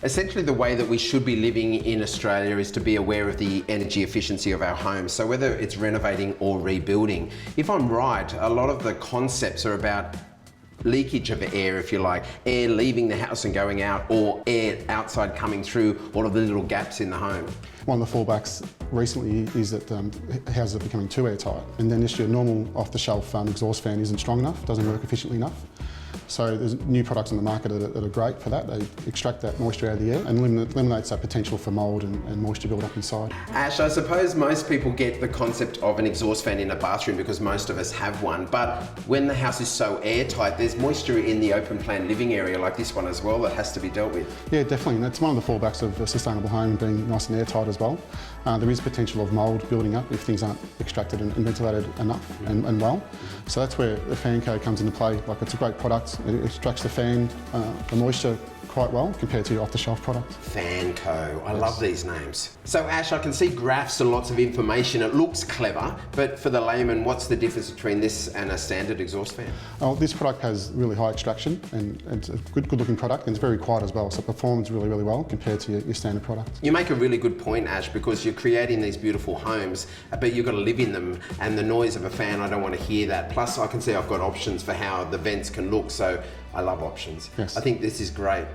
Essentially, the way that we should be living in Australia is to be aware of the energy efficiency of our homes. So whether it's renovating or rebuilding, if I'm right, a lot of the concepts are about leakage of air, if you like, air leaving the house and going out, or air outside coming through all of the little gaps in the home. One of the fallbacks recently is that houses are becoming too airtight, and then this your normal off-the-shelf exhaust fan isn't strong enough, doesn't work efficiently enough. So there's new products on the market that are great for that. They extract that moisture out of the air and eliminates that potential for mould and moisture build up inside. Ash, I suppose most people get the concept of an exhaust fan in a bathroom because most of us have one, but when the house is so airtight, there's moisture in the open plan living area like this one as well that has to be dealt with. Yeah, definitely. And that's one of the fallbacks of a sustainable home, being nice and airtight as well. There is potential of mould building up if things aren't extracted and ventilated enough and well. So that's where the Fanco comes into play. Like, it's a great product. It extracts the fan, the moisture quite well compared to your off-the-shelf product. Fanco, I love these names. So Ash, I can see graphs and lots of information. It looks clever, but for the layman, what's the difference between this and a standard exhaust fan? Oh, this product has really high extraction and it's a good-looking product, and it's very quiet as well, so it performs really well compared to your standard product. You make a really good point, Ash, because you're creating these beautiful homes, but you've got to live in them, and the noise of a fan, I don't want to hear that. Plus, I can see I've got options for how the vents can look, so I love options. Yes. I think this is great.